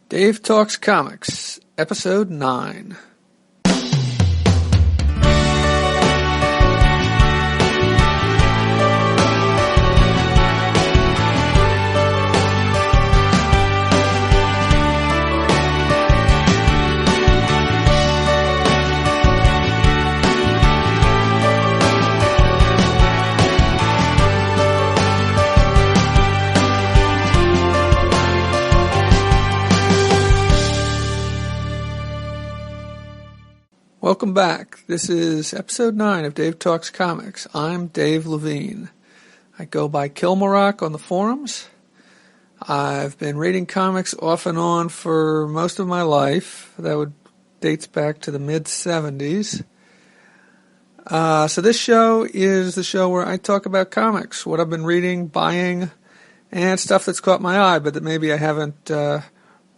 Dave Talks Comics, Episode 9. Welcome back. This is episode 9 of Dave Talks Comics. I'm Dave Levine. I go by Kilmarrock on the forums. I've been reading comics off and on for most of my life. That dates back to the mid-70s. So this show is the show where I talk about comics, what I've been reading, buying, and stuff that's caught my eye, but that maybe I haven't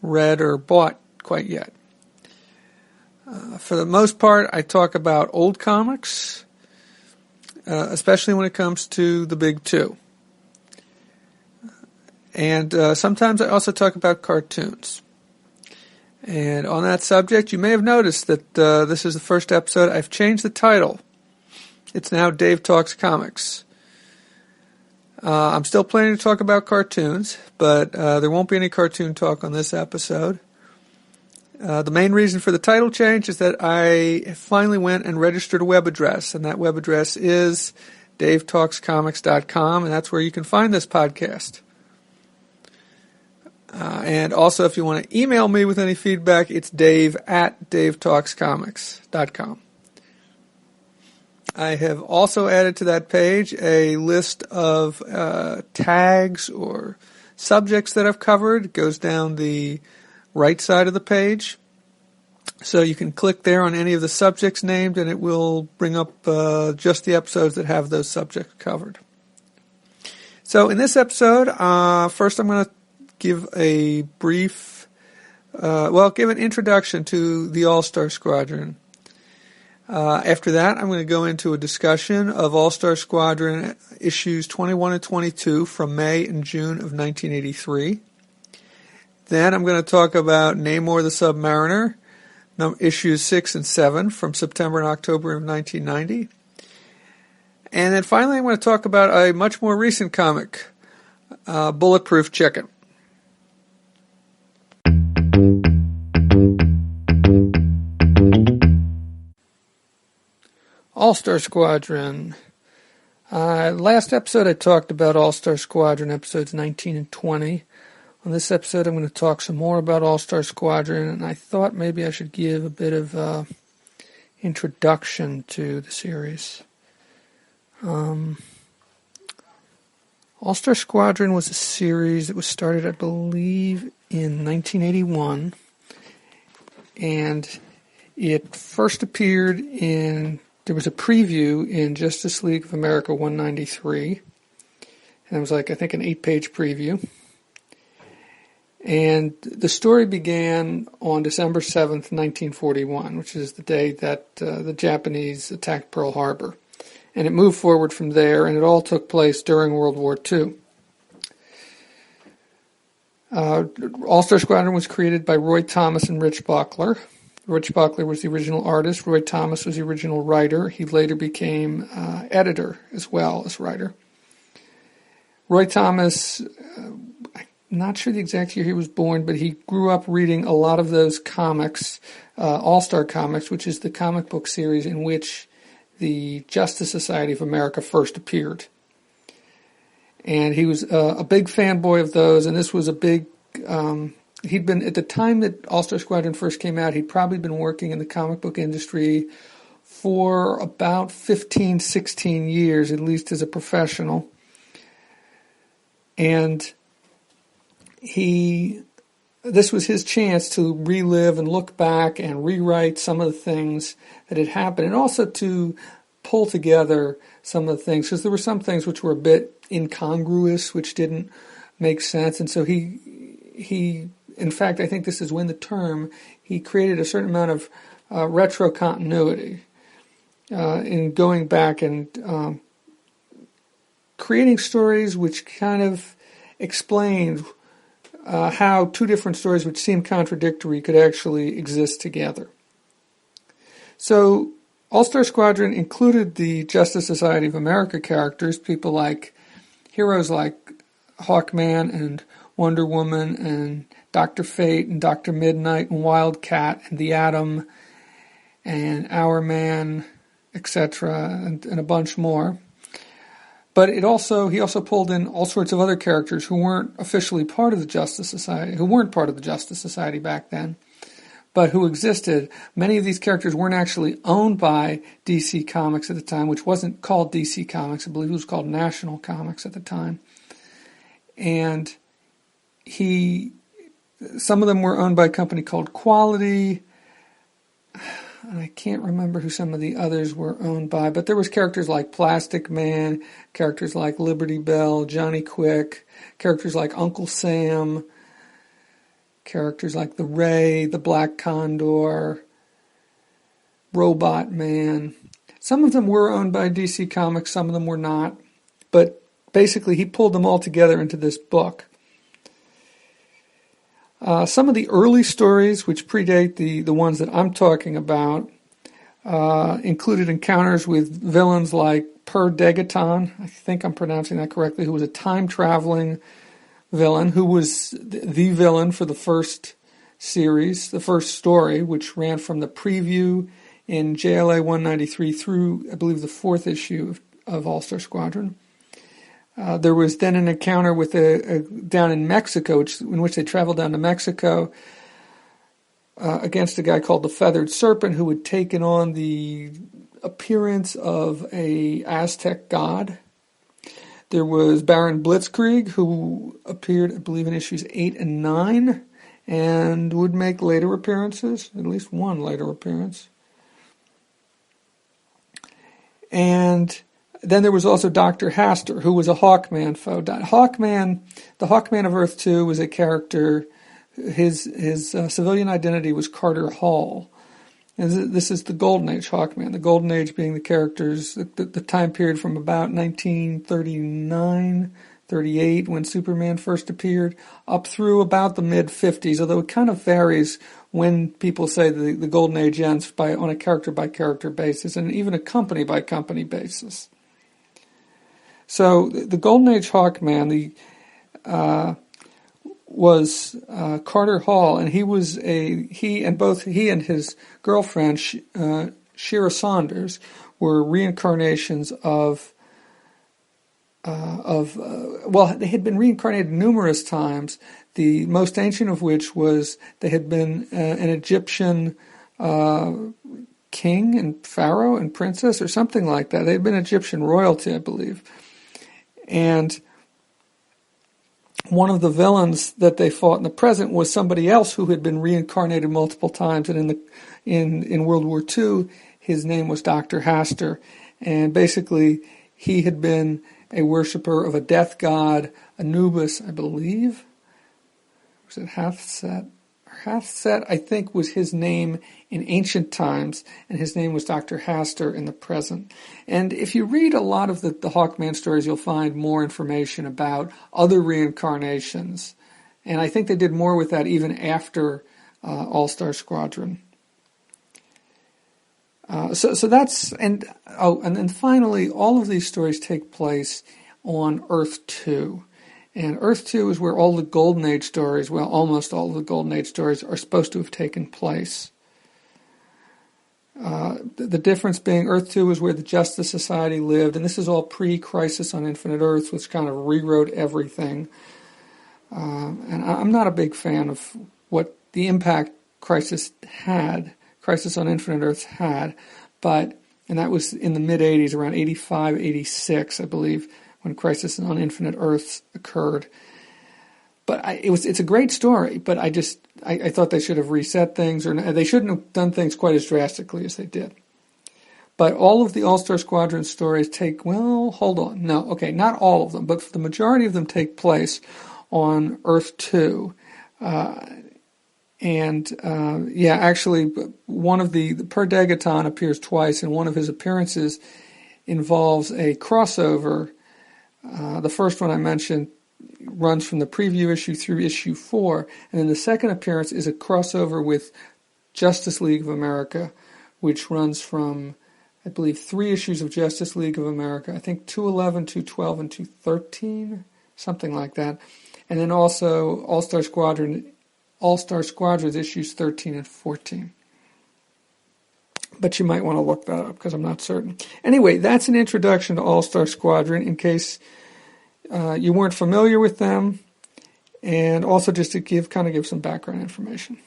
read or bought quite yet. For the most part, I talk about old comics, especially when it comes to the big two. And sometimes I also talk about cartoons. And on that subject, you may have noticed that this is the first episode. I've changed the title. It's now Dave Talks Comics. I'm still planning to talk about cartoons, but there won't be any cartoon talk on this episode. The main reason for the title change is that I finally went and registered a web address, and that web address is davetalkscomics.com, and that's where you can find this podcast. And also, if you want to email me with any feedback, it's dave@davetalkscomics.com. I have also added to that page a list of tags or subjects that I've covered. It goes down the right side of the page. So you can click there on any of the subjects named and it will bring up just the episodes that have those subjects covered. So in this episode, first I'm going to give a brief, give an introduction to the All-Star Squadron. After that, I'm going to go into a discussion of All-Star Squadron issues 21 and 22 from May and June of 1983. Then I'm going to talk about Namor the Submariner, issues 6 and 7 from September and October of 1990. And then finally I'm going to talk about a much more recent comic, Bulletproof Chicken. All-Star Squadron. Last episode I talked about All-Star Squadron, episodes 19 and 20. On this episode, I'm going to talk some more about All-Star Squadron, and I thought maybe I should give a bit of introduction to the series. All-Star Squadron was a series that was started, I believe, in 1981, and it first appeared there was a preview in Justice League of America 193, and it was I think an 8-page preview. And the story began on December 7th, 1941, which is the day that the Japanese attacked Pearl Harbor. And it moved forward from there, and it all took place during World War II. All-Star Squadron was created by Roy Thomas and Rich Buckler. Rich Buckler was the original artist. Roy Thomas was the original writer. He later became editor as well as writer. Roy Thomas... not sure the exact year he was born, but he grew up reading a lot of those comics, All-Star Comics, which is the comic book series in which the Justice Society of America first appeared. And he was a big fanboy of those, and this was a big... he'd been, at the time that All-Star Squadron first came out, he'd probably been working in the comic book industry for about 15, 16 years, at least as a professional. And this was his chance to relive and look back and rewrite some of the things that had happened, and also to pull together some of the things, because there were some things which were a bit incongruous, which didn't make sense. And so he in fact, I think this is when he created a certain amount of retro continuity in going back and creating stories which kind of explained how two different stories which seem contradictory could actually exist together. So All-Star Squadron included the Justice Society of America characters, heroes like Hawkman and Wonder Woman and Dr. Fate and Dr. Midnight and Wildcat and the Atom and Hourman, etc., and a bunch more. But he also pulled in all sorts of other characters who weren't officially part of the Justice Society, who weren't part of the Justice Society back then, but who existed. Many of these characters weren't actually owned by DC Comics at the time, which wasn't called DC Comics. I believe it was called National Comics at the time. And some of them were owned by a company called Quality, and I can't remember who some of the others were owned by, but there was characters like Plastic Man, characters like Liberty Bell, Johnny Quick, characters like Uncle Sam, characters like the Ray, the Black Condor, Robot Man. Some of them were owned by DC Comics, some of them were not, but basically he pulled them all together into this book. Some of the early stories, which predate the ones that I'm talking about, included encounters with villains like Per Degaton, I think I'm pronouncing that correctly, who was a time-traveling villain, who was the villain for the first series, the first story, which ran from the preview in JLA 193 through, I believe, the fourth issue of All-Star Squadron. There was then an encounter with down in Mexico, in which they traveled down to Mexico against a guy called the Feathered Serpent, who had taken on the appearance of a Aztec god. There was Baron Blitzkrieg, who appeared, I believe, in issues 8 and 9, and would make later appearances, at least one later appearance. And then there was also Dr. Haster, who was a Hawkman foe. The Hawkman of Earth 2 was a character. His civilian identity was Carter Hall. And this is the Golden Age Hawkman. The Golden Age being the characters, the time period from about 1939, 38, when Superman first appeared, up through about the mid-50s, although it kind of varies when people say the Golden Age ends on a character-by-character basis, and even a company-by-company basis. So the Golden Age Hawkman was Carter Hall, and he and his girlfriend Shira Saunders were reincarnations they had been reincarnated numerous times. The most ancient of which was they had been an Egyptian king and pharaoh and princess or something like that. They had been Egyptian royalty, I believe. And one of the villains that they fought in the present was somebody else who had been reincarnated multiple times, and in World War II, his name was Dr. Haster, and basically he had been a worshiper of a death god, Anubis, I believe. Was it Hathset? Hathset, I think, was his name in ancient times, and his name was Dr. Haster in the present. And if you read a lot of the Hawkman stories, you'll find more information about other reincarnations. And I think they did more with that even after All-Star Squadron. So that's, and then finally, all of these stories take place on Earth 2. And Earth 2 is where all the Golden Age stories, well, almost all of the Golden Age stories, are supposed to have taken place. The difference being Earth 2 is where the Justice Society lived, and this is all pre-Crisis on Infinite Earths, which kind of rewrote everything. And I'm not a big fan of what the impact Crisis on Infinite Earths had, and that was in the mid-'80s, around 85, 86, I believe, when Crisis on Infinite Earths occurred. But it's a great story, but I thought they should have reset things, or they shouldn't have done things quite as drastically as they did. But all of the All-Star Squadron stories not all of them, but the majority of them take place on Earth 2. Actually, one of the Per Degaton appears twice, and one of his appearances involves a crossover. The first one I mentioned runs from the preview issue through issue 4. And then the second appearance is a crossover with Justice League of America, which runs from, I believe, 3 issues of Justice League of America. I think 211, 212, and 213, something like that. And then also All-Star Squadron's issues 13 and 14. But you might want to look that up because I'm not certain. Anyway, that's an introduction to All-Star Squadron in case you weren't familiar with them, and also just to give some background information.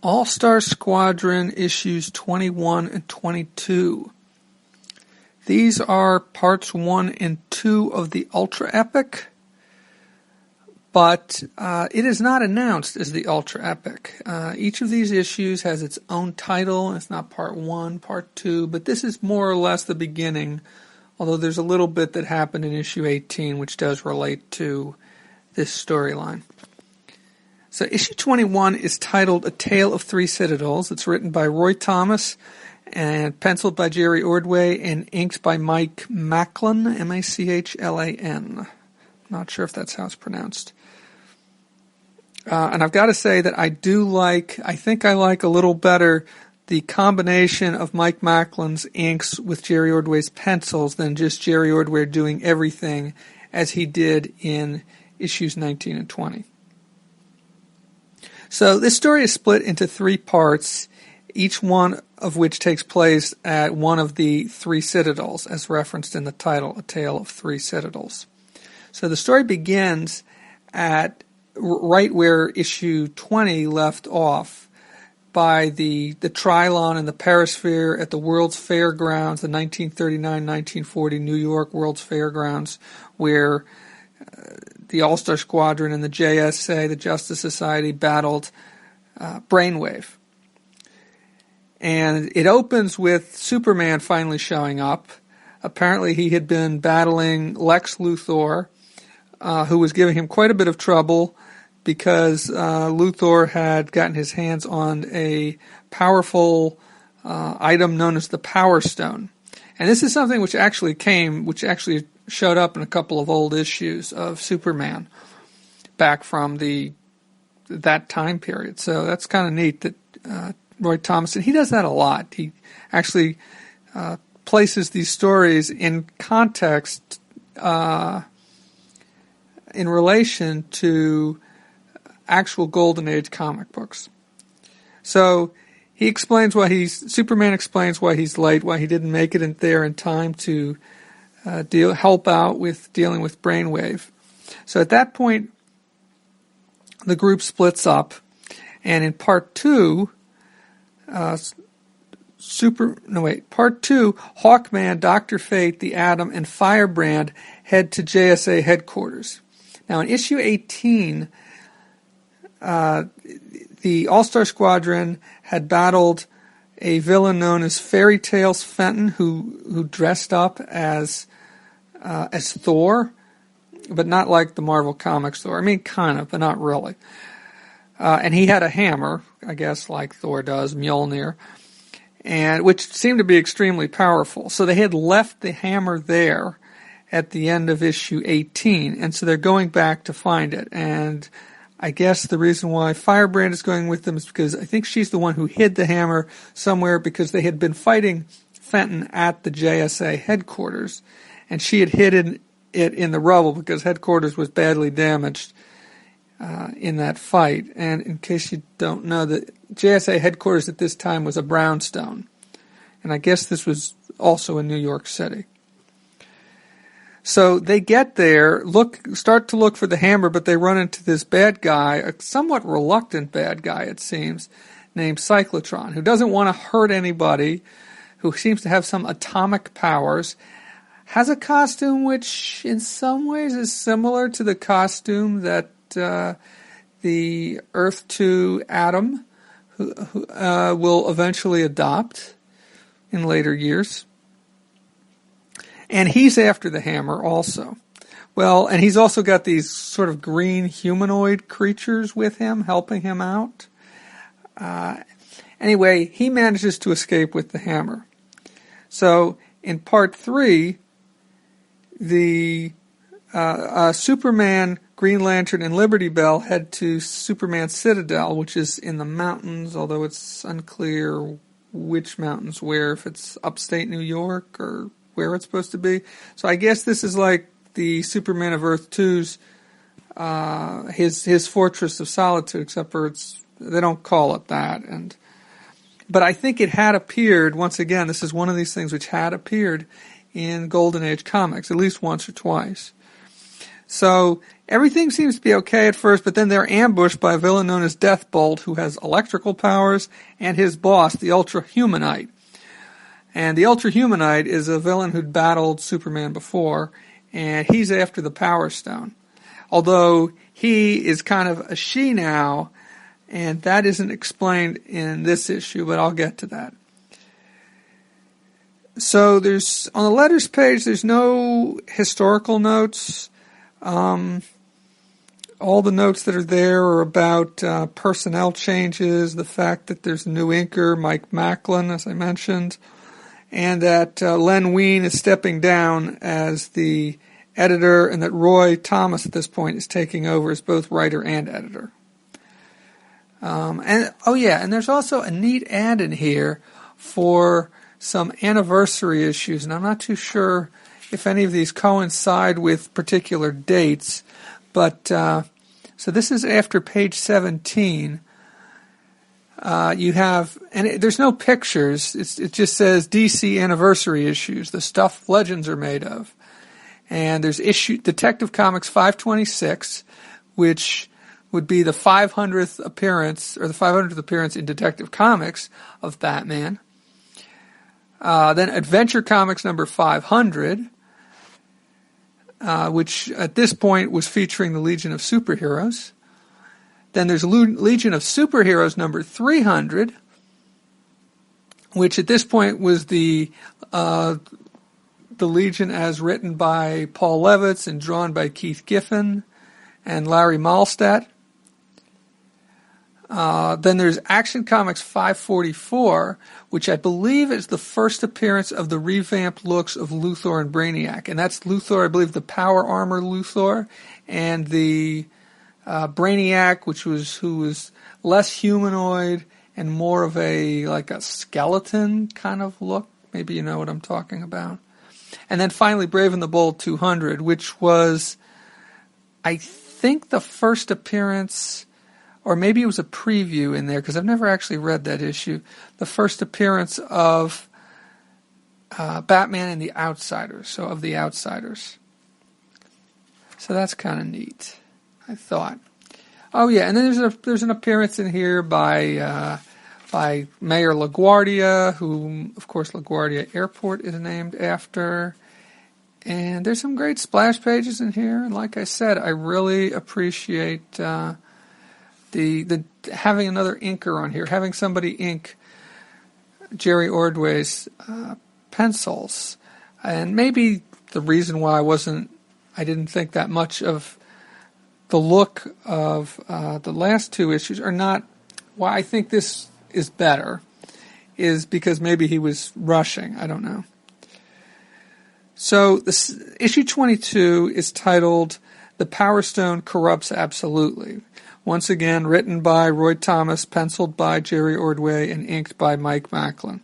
All-Star Squadron issues 21 and 22. These are parts 1 and 2 of the Ultra Epic, but it is not announced as the Ultra Epic. Each of these issues has its own title. It's not part 1, part 2, but this is more or less the beginning, although there's a little bit that happened in issue 18 which does relate to this storyline. So issue 21 is titled A Tale of Three Citadels. It's written by Roy Thomas and penciled by Jerry Ordway and inked by Mike Machlin, M-A-C-H-L-A-N. Not sure if that's how it's pronounced. And I've got to say that I think I like a little better the combination of Mike Machlin's inks with Jerry Ordway's pencils than just Jerry Ordway doing everything as he did in issues 19 and 20. So this story is split into 3 parts, each one of which takes place at one of the 3 citadels, as referenced in the title, A Tale of Three Citadels. So the story begins at right where issue 20 left off, by the Trilon and the Perisphere at the World's Fairgrounds, the 1939-1940 New York World's Fairgrounds, where the All-Star Squadron and the JSA, the Justice Society, battled Brainwave. And it opens with Superman finally showing up. Apparently he had been battling Lex Luthor, who was giving him quite a bit of trouble because Luthor had gotten his hands on a powerful item known as the Power Stone. And this is something which actually showed up in a couple of old issues of Superman back from that time period. So that's kind of neat that Roy Thompson, he does that a lot. He actually places these stories in context in relation to actual Golden Age comic books. So Superman explains why he's late, why he didn't make it in there in time to help out with dealing with Brainwave. So at that point, the group splits up, and in part 2, Hawkman, Dr. Fate, the Atom, and Firebrand head to JSA headquarters. Now in issue 18, the All-Star Squadron had battled a villain known as Fairy Tales Fenton, who dressed up as Thor, but not like the Marvel Comics Thor. I mean, kind of, but not really. And he had a hammer, I guess, like Thor does, Mjolnir, and which seemed to be extremely powerful. So they had left the hammer there at the end of issue 18, and so they're going back to find it. And I guess the reason why Firebrand is going with them is because I think she's the one who hid the hammer somewhere, because they had been fighting Fenton at the JSA headquarters, and she had hidden it in the rubble because headquarters was badly damaged in that fight. And in case you don't know, the JSA headquarters at this time was a brownstone, and I guess this was also in New York City. So they get there, start to look for the hammer, but they run into this bad guy, a somewhat reluctant bad guy, it seems, named Cyclotron, who doesn't want to hurt anybody, who seems to have some atomic powers, has a costume which in some ways is similar to the costume that the Earth 2 Atom who will eventually adopt in later years. And he's after the hammer also. Well, and he's also got these sort of green humanoid creatures with him, helping him out. Anyway, he manages to escape with the hammer. So in part 3, the Superman, Green Lantern, and Liberty Bell head to Superman's Citadel, which is in the mountains, although it's unclear which mountains where, if it's upstate New York or where it's supposed to be. So I guess this is like the Superman of Earth 2's his Fortress of Solitude, except for they don't call it that. But I think it had appeared, once again, this is one of these things which had appeared in Golden Age comics, at least once or twice. So everything seems to be okay at first, but then they're ambushed by a villain known as Deathbolt, who has electrical powers, and his boss, the Ultra-Humanite. And the Ultra-Humanite is a villain who'd battled Superman before, and he's after the Power Stone. Although he is kind of a she now, and that isn't explained in this issue, but I'll get to that. So on the letters page, there's no historical notes. All the notes that are there are about personnel changes, the fact that there's a new inker, Mike Macklin, as I mentioned, and that Len Wein is stepping down as the editor, and that Roy Thomas at this point is taking over as both writer and editor. And there's also a neat ad in here for some anniversary issues, and I'm not too sure if any of these coincide with particular dates, but so this is after page 17. You have, and there's no pictures, it just says DC anniversary issues, the stuff Legends are made of. And there's Detective Comics 526, which would be the 500th appearance, or the 500th appearance in Detective Comics of Batman. Then Adventure Comics number 500, which at this point was featuring the Legion of Superheroes. Then there's Legion of Superheroes number 300, which at this point was the Legion as written by Paul Levitz and drawn by Keith Giffen and Larry Malstadt. Then there's Action Comics 544, which I believe is the first appearance of the revamped looks of Luthor and Brainiac. And that's Luthor, I believe, the Power Armor Luthor, and the Brainiac, who was less humanoid and more of a skeleton kind of look. Maybe you know what I'm talking about. And then finally Brave and the Bold 200, which was, I think, the first appearance, or maybe it was a preview in there, because I've never actually read that issue, the first appearance of Batman and the Outsiders, so of the Outsiders. So that's kind of neat, I thought. Oh yeah, and then there's an appearance in here by Mayor LaGuardia, whom, of course, LaGuardia Airport is named after. And there's some great splash pages in here. And like I said, I really appreciate the having another inker on here, having somebody ink Jerry Ordway's pencils. And maybe the reason why I didn't think that much of the look of the last two issues, or not, why I think this is better, is because maybe he was rushing. I don't know. So this issue 22 is titled "The Power Stone Corrupts Absolutely." Once again, written by Roy Thomas, penciled by Jerry Ordway, and inked by Mike Macklin.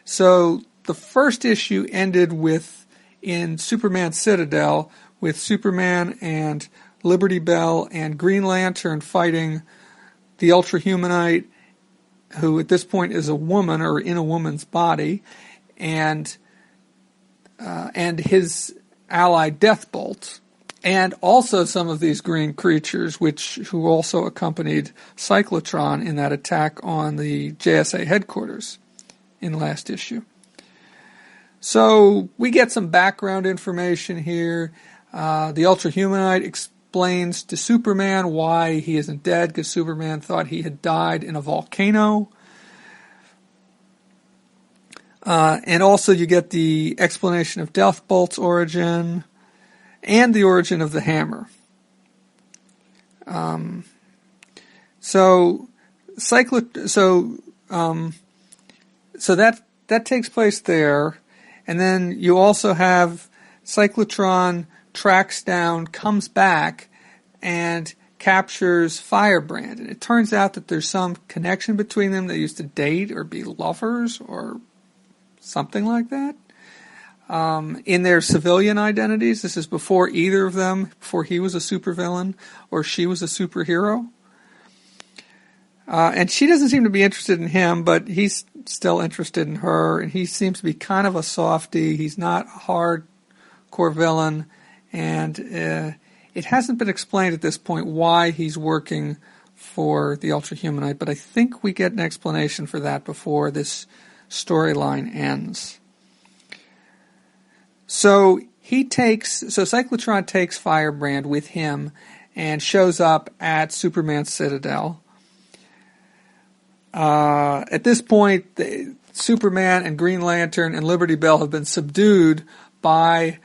So the first issue ended in Superman Citadel with Superman and Liberty Bell and Green Lantern fighting the Ultra-Humanite, who at this point is a woman or in a woman's body, and his ally Deathbolt, and also some of these green creatures who also accompanied Cyclotron in that attack on the JSA headquarters in last issue. So we get some background information here. The Ultra-Humanite explains to Superman why he isn't dead, because Superman thought he had died in a volcano. And also you get the explanation of Deathbolt's origin and the origin of the hammer. So that that takes place there. And then you also have Cyclotron tracks down, comes back, and captures Firebrand. And it turns out that there's some connection between them. They used to date or be lovers or something like that. In their civilian identities, this is before either of them, before he was a supervillain or she was a superhero. And she doesn't seem to be interested in him, but he's still interested in her, and he seems to be kind of a softie. He's not a hardcore villain, and it hasn't been explained at this point why he's working for the Ultrahumanite, but I think we get an explanation for that before this storyline ends. So Cyclotron takes Firebrand with him and shows up at Superman's Citadel. At this point, Superman and Green Lantern and Liberty Bell have been subdued by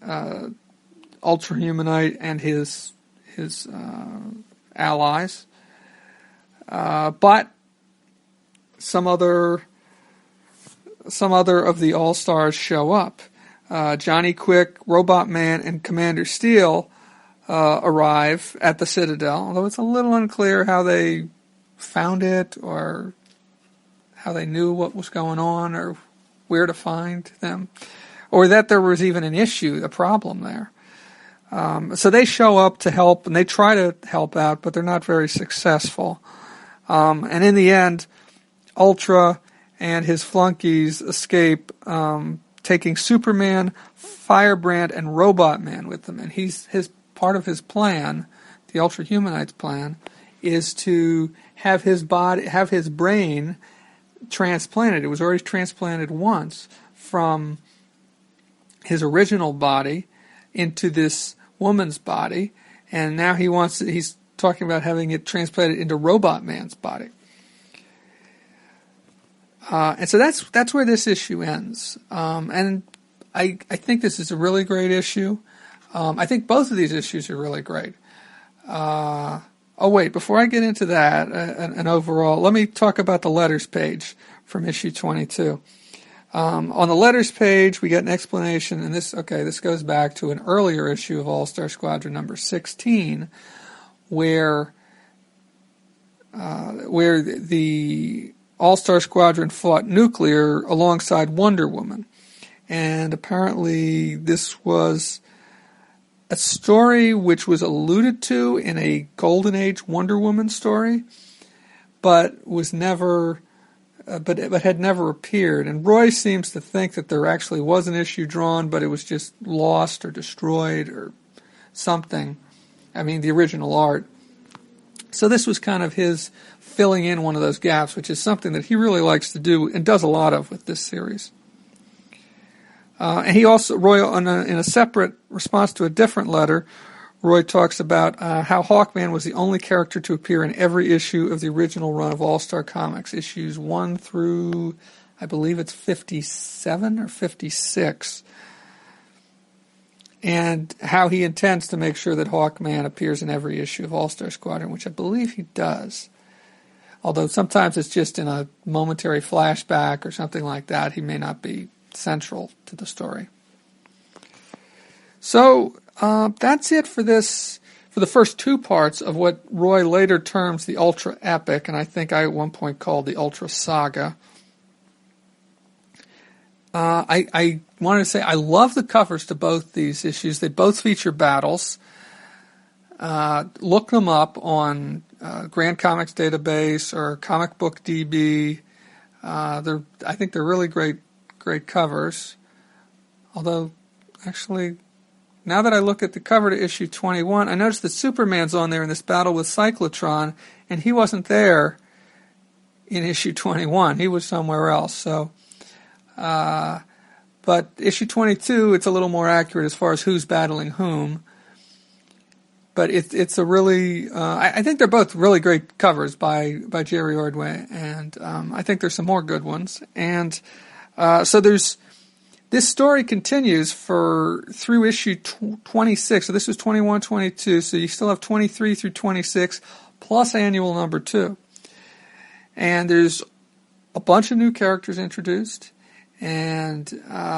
Ultrahumanite and his allies, but some other of the All-Stars show up. Johnny Quick, Robot Man, and Commander Steel arrive at the Citadel, although it's a little unclear how they found it or how they knew what was going on or where to find them, or that there was even an issue, a problem there. So they show up to help, and they try to help out, but they're not very successful. And in the end, Ultra and his flunkies escape, taking Superman, Firebrand, and Robot Man with them. And part of his plan, the Ultrahumanite's plan, is to have his brain transplanted. It was already transplanted once from his original body into this woman's body, and now he's talking about having it transplanted into Robot Man's body. And so that's where this issue ends. And I think this is a really great issue. I think both of these issues are really great. Before I get into that, and overall, let me talk about the letters page from issue 22. On the letters page, we get an explanation, and this goes back to an earlier issue of All-Star Squadron number 16, where the All-Star Squadron fought Nuclear alongside Wonder Woman. And apparently this was a story which was alluded to in a Golden Age Wonder Woman story, but was never, but had never appeared. And Roy seems to think that there actually was an issue drawn, but it was just lost or destroyed or something. I mean, the original art. So this was kind of his filling in one of those gaps, which is something that he really likes to do and does a lot of with this series. And he also, Roy, in a separate response to a different letter, Roy talks about how Hawkman was the only character to appear in every issue of the original run of All-Star Comics, issues 1 through, I believe it's 57 or 56, and how he intends to make sure that Hawkman appears in every issue of All-Star Squadron, which I believe he does. Although sometimes it's just in a momentary flashback or something like that. He may not be central to the story. So that's it for this, for the first two parts of what Roy later terms the Ultra Epic, and I think I at one point called the Ultra Saga. I wanted to say I love the covers to both these issues. They both feature battles. Look them up on Grand Comics Database or Comic Book DB. I think they're really great covers. Although, actually, now that I look at the cover to issue 21, I noticed that Superman's on there in this battle with Cyclotron, and he wasn't there in issue 21. He was somewhere else. So, but issue 22, it's a little more accurate as far as who's battling whom. But it's a really, I think they're both really great covers by Jerry Ordway, and I think there's some more good ones. And so this story continues through issue 26. So this was 21, 22. So you still have 23 through 26 plus annual number 2. And there's a bunch of new characters introduced, and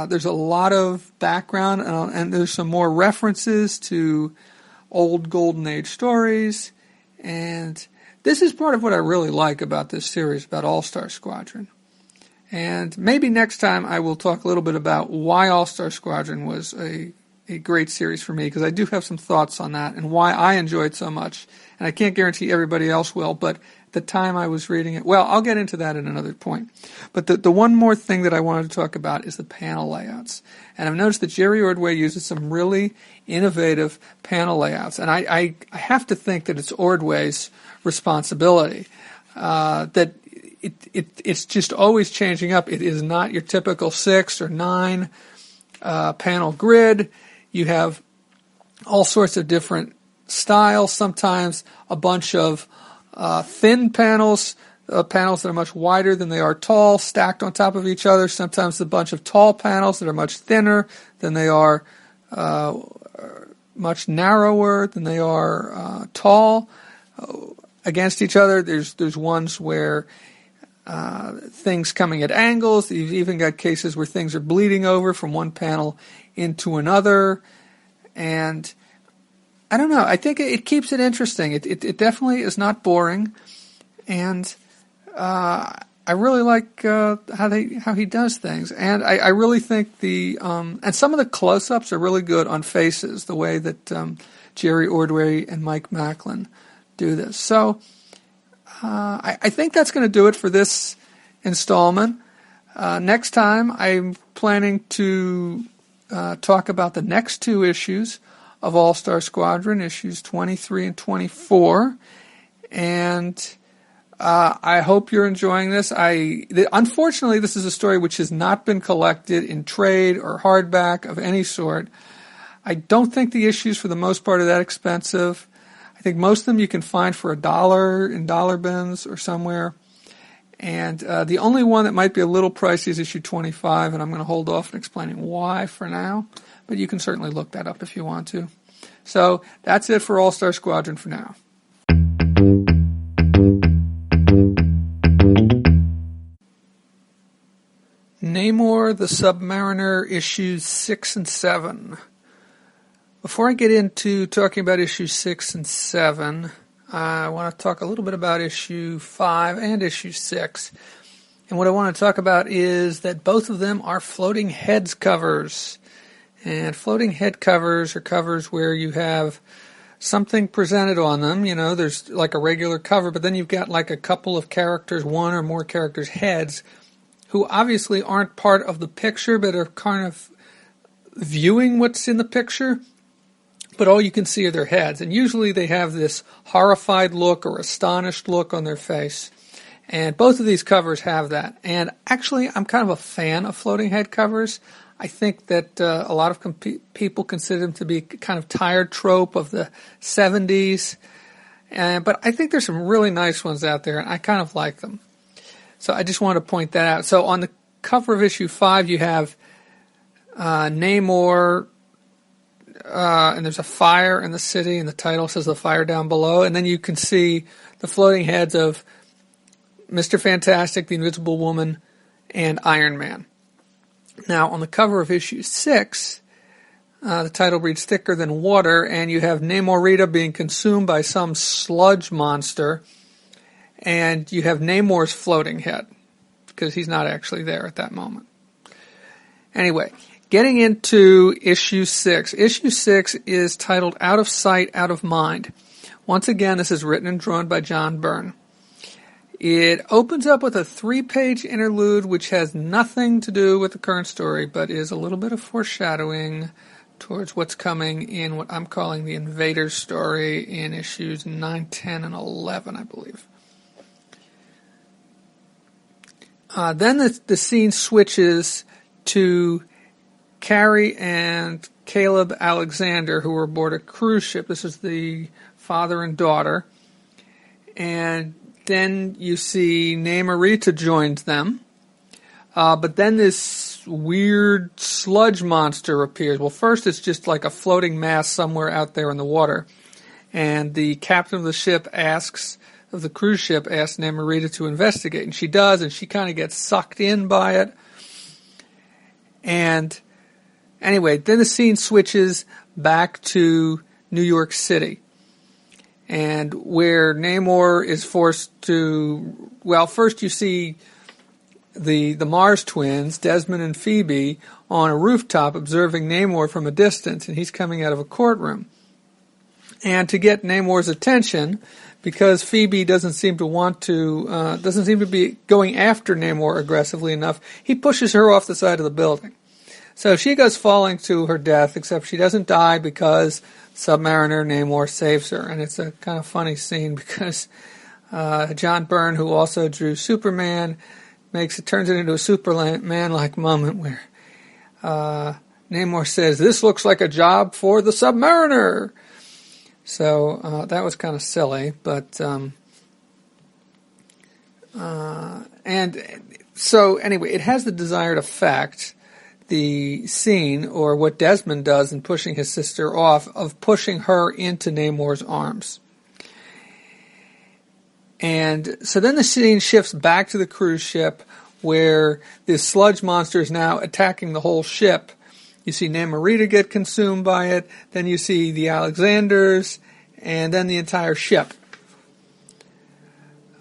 there's a lot of background, and there's some more references to old Golden Age stories, and this is part of what I really like about this series, about All-Star Squadron. And maybe next time I will talk a little bit about why All-Star Squadron was a great series for me, because I do have some thoughts on that and why I enjoy it so much. And I can't guarantee everybody else will, but at the time I was reading it, well, I'll get into that at another point. But the one more thing that I wanted to talk about is the panel layouts. And I've noticed that Jerry Ordway uses some really innovative panel layouts. And I have to think that it's Ordway's responsibility, that it's just always changing up. It is not your typical 6 or 9 panel grid. You have all sorts of different styles, sometimes a bunch of thin panels, panels that are much wider than they are tall, stacked on top of each other, sometimes a bunch of tall panels that are much thinner than they are, much narrower than they are tall against each other. There's ones where things coming at angles. You've even got cases where things are bleeding over from one panel into another. And I don't know. I think it keeps it interesting. It definitely is not boring. And I really like how he does things. And I really think and some of the close-ups are really good on faces, the way that Jerry Ordway and Mike Macklin do this. So I think that's going to do it for this installment. Next time, I'm planning to talk about the next 2 issues of All-Star Squadron, issues 23 and 24. And I hope you're enjoying this. Unfortunately, this is a story which has not been collected in trade or hardback of any sort. I don't think the issues, for the most part, are that expensive. I think most of them you can find for $1 in dollar bins or somewhere. And the only one that might be a little pricey is issue 25, and I'm going to hold off on explaining why for now. But you can certainly look that up if you want to. So that's it for All-Star Squadron for now. Namor the Submariner, issues 6 and 7. Before I get into talking about issues 6 and 7, I want to talk a little bit about issue 5 and issue 6. And what I want to talk about is that both of them are floating heads covers. And floating head covers are covers where you have something presented on them. You know, there's like a regular cover, but then you've got like a couple of characters, one or more characters' heads, who obviously aren't part of the picture, but are kind of viewing what's in the picture. But all you can see are their heads. And usually they have this horrified look or astonished look on their face. And both of these covers have that. And actually, I'm kind of a fan of floating head covers. I think that a lot of people consider them to be kind of tired trope of the 70s. But I think there's some really nice ones out there, and I kind of like them. So I just want to point that out. So on the cover of issue 5, you have Namor, and there's a fire in the city, and the title says The Fire Down Below. And then you can see the floating heads of Mr. Fantastic, the Invisible Woman, and Iron Man. Now, on the cover of issue 6, the title reads Thicker Than Water, and you have Namorita being consumed by some sludge monster, and you have Namor's floating head, because he's not actually there at that moment. Anyway, getting into issue 6. Issue 6 is titled Out of Sight, Out of Mind. Once again, this is written and drawn by John Byrne. It opens up with a 3-page interlude which has nothing to do with the current story, but is a little bit of foreshadowing towards what's coming in what I'm calling the Invaders story in issues 9, 10, and 11, I believe. Then the scene switches to Carrie and Caleb Alexander, who are aboard a cruise ship. This is the father and daughter. And then you see Namorita joins them. But then this weird sludge monster appears. Well, first it's just like a floating mass somewhere out there in the water. And the captain of the ship asks of the cruise ship asks Namorita to investigate, and she does, and she kind of gets sucked in by it. And anyway, then the scene switches back to New York City, and where Namor is forced to, well, first you see the Mars twins, Desmond and Phoebe, on a rooftop observing Namor from a distance, and he's coming out of a courtroom. And to get Namor's attention, because Phoebe doesn't seem to be going after Namor aggressively enough, he pushes her off the side of the building. So she goes falling to her death, except she doesn't die because Submariner Namor saves her. And it's a kind of funny scene because John Byrne, who also drew Superman, turns it into a Superman-like moment where Namor says, "This looks like a job for the Submariner." So that was kind of silly, but and so anyway, it has the desired effect. The scene, or what Desmond does in pushing his sister off, of pushing her into Namor's arms. And so then the scene shifts back to the cruise ship, where this sludge monster is now attacking the whole ship. You see Namorita get consumed by it, then you see the Alexanders, and then the entire ship.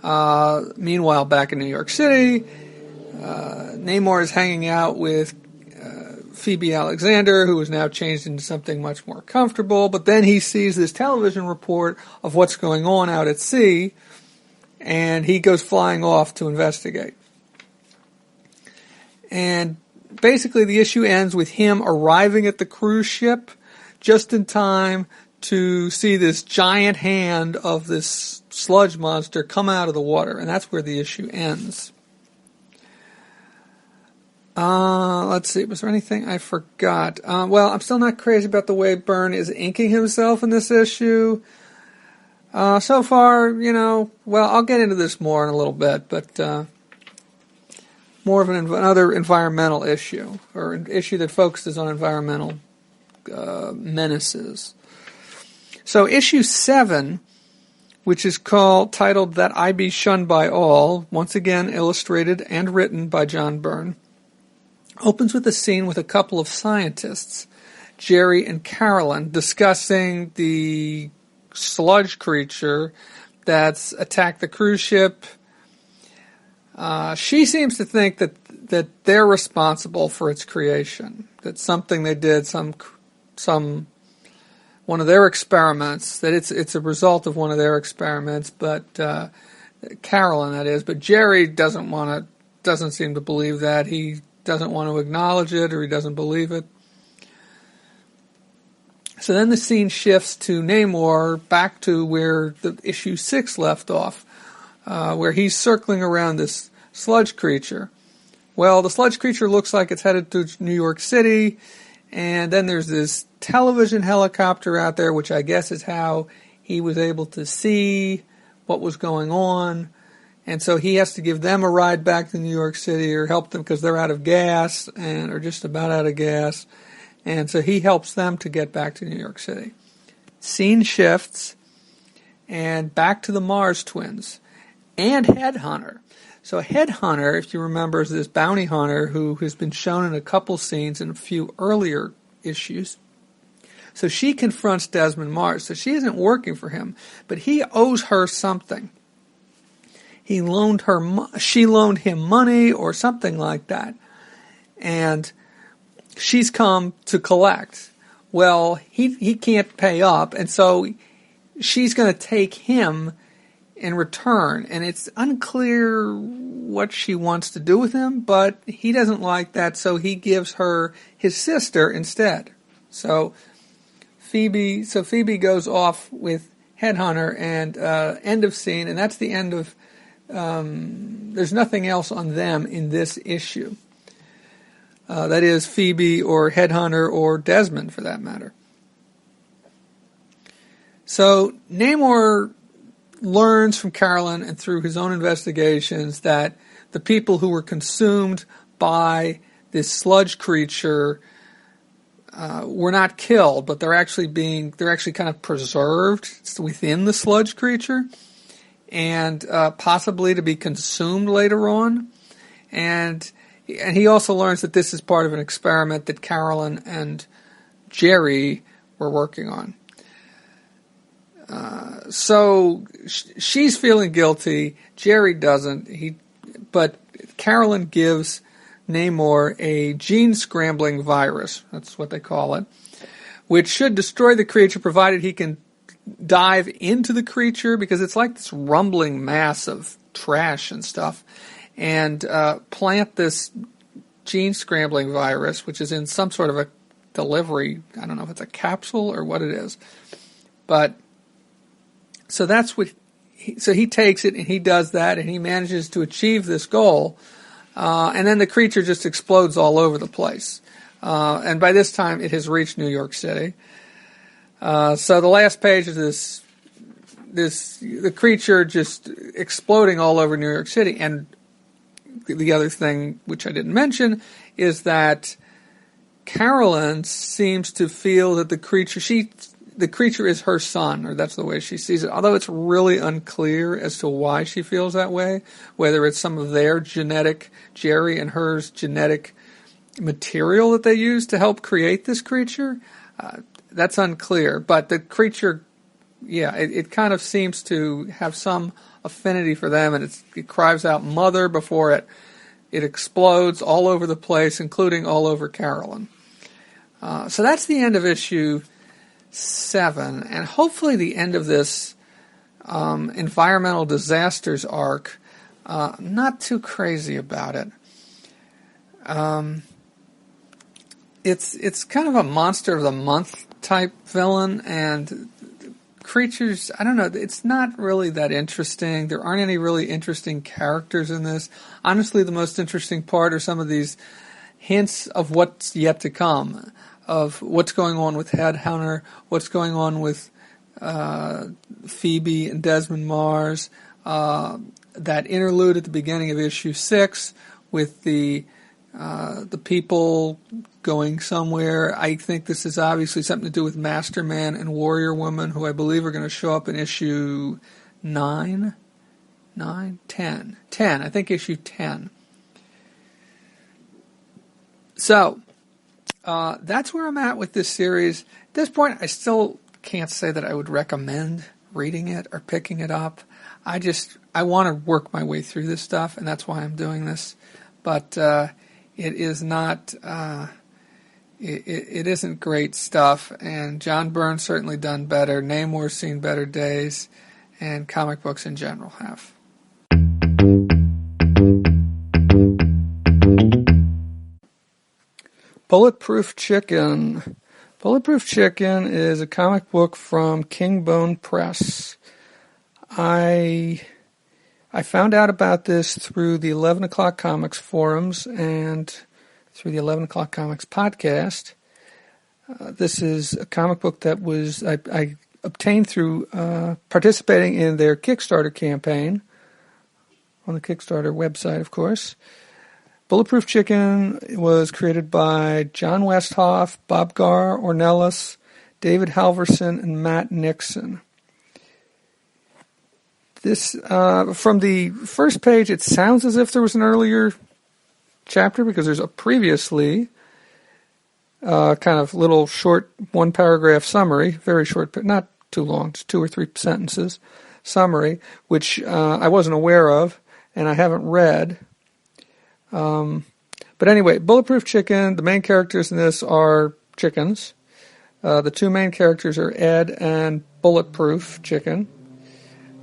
Meanwhile, back in New York City, Namor is hanging out with Phoebe Alexander, who is now changed into something much more comfortable, but then he sees this television report of what's going on out at sea, and he goes flying off to investigate. And basically the issue ends with him arriving at the cruise ship just in time to see this giant hand of this sludge monster come out of the water, and that's where the issue ends. Let's see, was there anything I forgot? Well, I'm still not crazy about the way Byrne is inking himself in this issue. So far, well, I'll get into this more in a little bit, but more of another environmental issue, or an issue that focuses on environmental menaces. So issue 7, which is titled That I Be Shunned by All, once again illustrated and written by John Byrne, opens with a scene with a couple of scientists, Jerry and Carolyn, discussing the sludge creature that's attacked the cruise ship. She seems to think that they're responsible for its creation, that something they did, one of their experiments, that it's a result of one of their experiments, but Carolyn, that is, but Jerry doesn't seem to believe that. He doesn't want to acknowledge it, or he doesn't believe it. So then the scene shifts to Namor, back to where the issue 6 left off, where he's circling around this sludge creature. Well, the sludge creature looks like it's headed to New York City, and then there's this television helicopter out there, which I guess is how he was able to see what was going on. And so he has to give them a ride back to New York City, or help them because they're out of gas, or just about out of gas. And so he helps them to get back to New York City. Scene shifts, and back to the Mars twins and Headhunter. So Headhunter, if you remember, is this bounty hunter who has been shown in a couple scenes in a few earlier issues. So she confronts Desmond Mars. So she isn't working for him, but he owes her something. She loaned him money or something like that. And she's come to collect. Well, he can't pay up, and so she's going to take him in return. And it's unclear what she wants to do with him, but he doesn't like that, so he gives her his sister instead. So Phoebe goes off with Headhunter, and end of scene, and that's the end of. There's nothing else on them in this issue. That is Phoebe or Headhunter or Desmond, for that matter. So Namor learns from Carolyn and through his own investigations that the people who were consumed by this sludge creature were not killed, but they're actually kind of preserved within the sludge creature. and possibly to be consumed later on. And he also learns that this is part of an experiment that Carolyn and Jerry were working on. So she's feeling guilty. Jerry doesn't. But Carolyn gives Namor a gene-scrambling virus. That's what they call it, which should destroy the creature provided he can dive into the creature, because it's like this rumbling mass of trash and stuff, and plant this gene-scrambling virus, which is in some sort of a delivery. I don't know if it's a capsule or what it is. But so that's what. So he takes it and he does that, and he manages to achieve this goal. And then the creature just explodes all over the place. And by this time, it has reached New York City. So the last page is the creature just exploding all over New York City. And the other thing, which I didn't mention, is that Carolyn seems to feel that the creature is her son, or that's the way she sees it. Although it's really unclear as to why she feels that way, whether it's some of their genetic, Jerry and hers genetic material that they use to help create this creature. That's unclear. But the creature, it kind of seems to have some affinity for them, and it cries out mother before it explodes all over the place, including all over Carolyn. So that's the end of issue 7, and hopefully the end of this environmental disasters arc. Not too crazy about it. It's kind of a monster of the month type villain, and creatures, I don't know, it's not really that interesting. There aren't any really interesting characters in this. Honestly, the most interesting part are some of these hints of what's yet to come, of what's going on with Headhunter, what's going on with Phoebe and Desmond Mars, that interlude at the beginning of issue 6 with the people going somewhere. I think this is obviously something to do with Masterman and Warrior Woman, who I believe are going to show up in issue 10. I think issue 10. So, that's where I'm at with this series. At this point, I still can't say that I would recommend reading it or picking it up. I want to work my way through this stuff, and that's why I'm doing this. But it is not, it isn't great stuff, and John Byrne's certainly done better. Namor's seen better days, and comic books in general have. Bulletproof Chicken. Bulletproof Chicken is a comic book from Kingbone Press. I found out about this through the 11 O'Clock Comics forums and through the 11 O'Clock Comics podcast. This is a comic book that I obtained through participating in their Kickstarter campaign on the Kickstarter website, of course. Bulletproof Chicken was created by John Westhoff, Bob Garr, Ornelas, David Halverson, and Matt Nixon. This, from the first page, it sounds as if there was an earlier chapter, because there's a previously kind of little short one-paragraph summary, very short, not too long, just 2 or 3 sentences summary, which I wasn't aware of and I haven't read. But anyway, Bulletproof Chicken, the main characters in this are chickens. The 2 main characters are Ed and Bulletproof Chicken.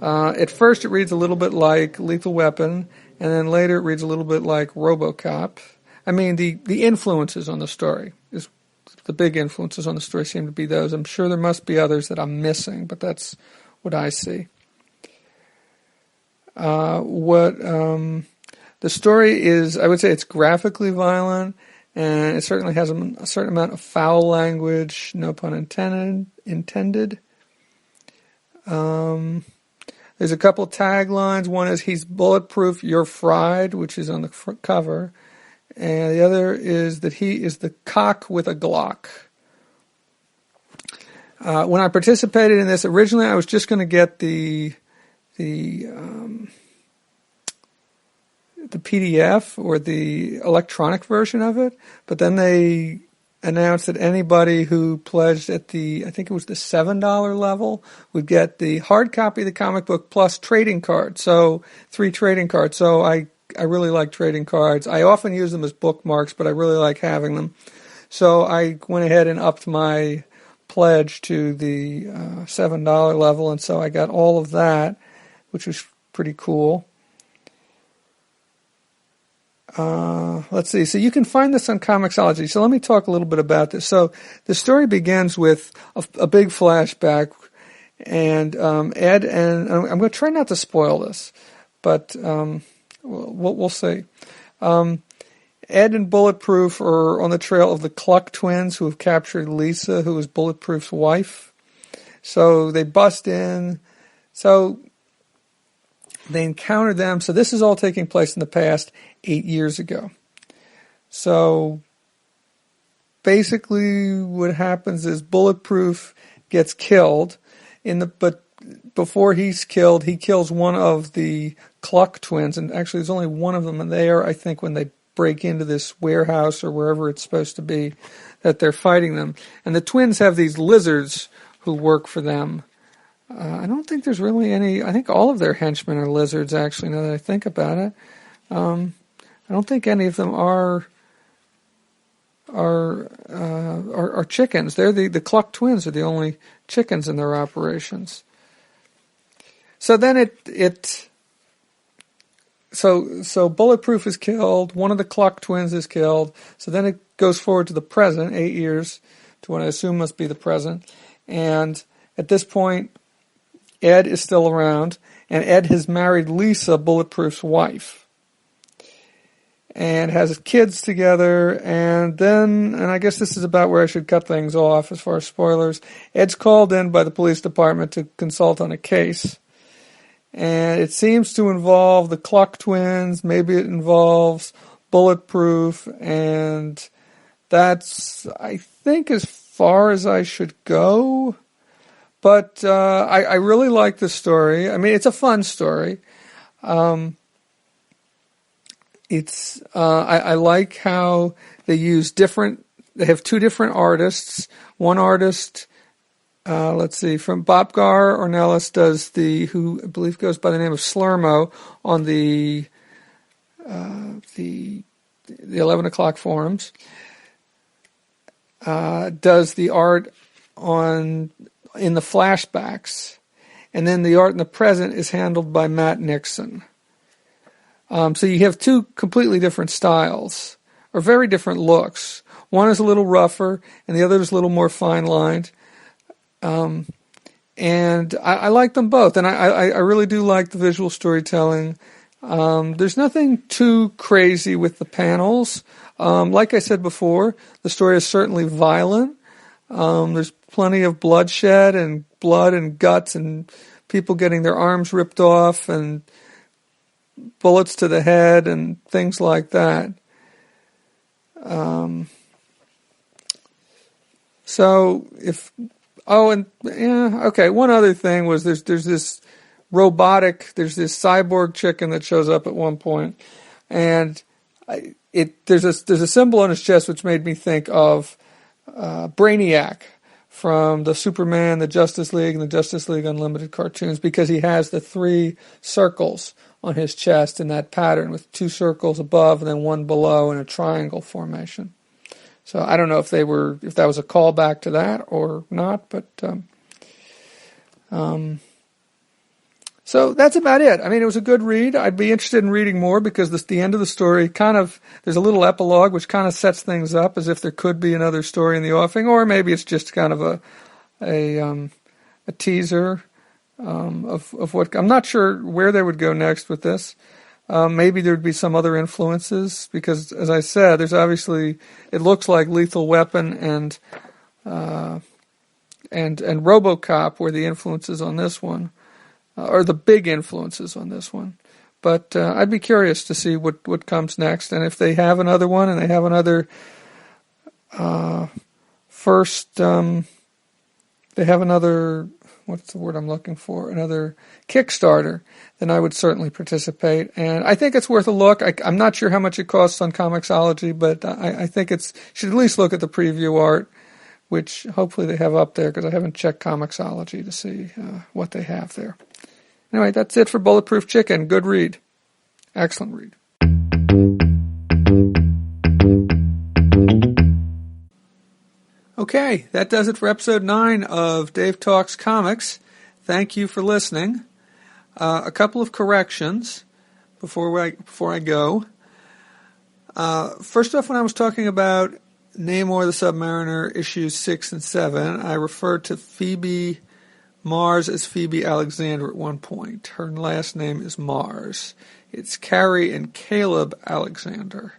At first it reads a little bit like Lethal Weapon, and then later it reads a little bit like RoboCop. I mean, the influences on the story, the big influences on the story seem to be those. I'm sure there must be others that I'm missing, but that's what I see. The story is, I would say it's graphically violent, and it certainly has a certain amount of foul language, no pun intended. There's a couple taglines. One is, "He's bulletproof, you're fried," which is on the front cover. And the other is that he is the cock with a Glock. When I participated in this, originally I was just going to get the the PDF or the electronic version of it, but then they announced that anybody who pledged at I think it was the $7 level, would get the hard copy of the comic book plus trading cards. So 3 trading cards. So I really like trading cards. I often use them as bookmarks, but I really like having them. So I went ahead and upped my pledge to the $7 level, and so I got all of that, which was pretty cool. Let's see. So you can find this on Comixology. So let me talk a little bit about this. So the story begins with a big flashback, and Ed and I'm going to try not to spoil this, but we'll see. Ed and Bulletproof are on the trail of the Cluck twins who have captured Lisa, who is Bulletproof's wife. So they bust in. So they encounter them. So this is all taking place in the past 8 years ago. So basically what happens is Bulletproof gets killed but before he's killed, he kills one of the Cluck twins, and actually there's only one of them, and they are, I think, when they break into this warehouse or wherever it's supposed to be, that they're fighting them. And the twins have these lizards who work for them. I don't think there's really any. I think all of their henchmen are lizards, actually, now that I think about it. I don't think any of them are chickens. They're the Cluck twins are the only chickens in their operations. So then So Bulletproof is killed. One of the Cluck twins is killed. So then it goes forward to the present, 8 years, to what I assume must be the present. And at this point, Ed is still around, and Ed has married Lisa, Bulletproof's wife, and has kids together. And I guess this is about where I should cut things off as far as spoilers. Ed's called in by the police department to consult on a case. And it seems to involve the Cluck twins. Maybe it involves Bulletproof. And that's, I think, as far as I should go. But I really like the story. I mean, it's a fun story. I like how they use they have 2 different artists. One artist, let's see, from Bopgar Ornelas does who I believe goes by the name of Slurmo on the 11 o'clock forums, does the art in the flashbacks, and then the art in the present is handled by Matt Nixon. So you have 2 completely different styles, or very different looks. One is a little rougher, and the other is a little more fine-lined. And I like them both, and I really do like the visual storytelling. There's nothing too crazy with the panels. Like I said before, the story is certainly violent. There's plenty of bloodshed and blood and guts and people getting their arms ripped off and bullets to the head and things like that. One other thing was there's this cyborg chicken that shows up at one point, and there's a symbol on his chest which made me think of Brainiac from the Superman, the Justice League, and the Justice League Unlimited cartoons, because he has the 3 circles on his chest in that pattern with 2 circles above and then 1 below in a triangle formation. So I don't know if that was a callback to that or not, but so that's about it. I mean, it was a good read. I'd be interested in reading more because the end of the story there's a little epilogue which kind of sets things up as if there could be another story in the offing, or maybe it's just kind of a teaser of what. I'm not sure where they would go next with this. Maybe there would be some other influences because, as I said, there's obviously, it looks like Lethal Weapon and RoboCop were the influences on this one, or the big influences on this one. But I'd be curious to see what comes next, and if they have another one and they have another what's the word I'm looking for? Another Kickstarter, then I would certainly participate. And I think it's worth a look. I'm not sure how much it costs on Comixology, but I think should at least look at the preview art, which hopefully they have up there because I haven't checked Comixology to see what they have there. Anyway, that's it for Bulletproof Chicken. Good read. Excellent read. Okay, that does it for episode 9 of Dave Talks Comics. Thank you for listening. A couple of corrections before I go. First off, when I was talking about Namor the Submariner issues 6 and 7, I referred to Phoebe Mars as Phoebe Alexander at one point. Her last name is Mars. It's Carrie and Caleb Alexander.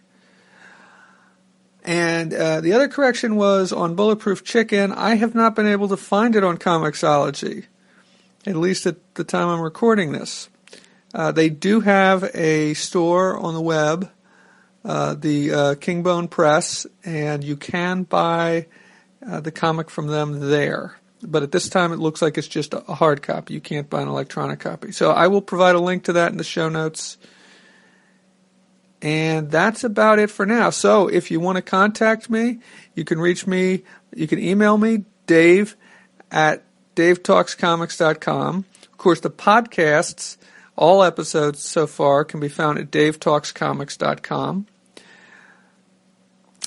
And the other correction was on Bulletproof Chicken. I have not been able to find it on Comixology, at least at the time I'm recording this. They do have a store on the web, the Kingbone Press, and you can buy the comic from them there. But at this time, it looks like it's just a hard copy. You can't buy an electronic copy. So I will provide a link to that in the show notes. And that's about it for now. So if you want to contact me, you can reach me. You can email me, dave@davetalkscomics.com. Of course, the podcasts, all episodes so far, can be found at davetalkscomics.com.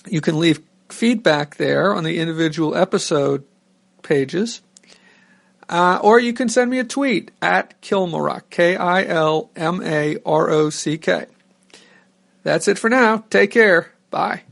You can leave feedback there on the individual episode pages. Or you can send me a tweet at Kilmarock, Kilmarock. That's it for now. Take care. Bye.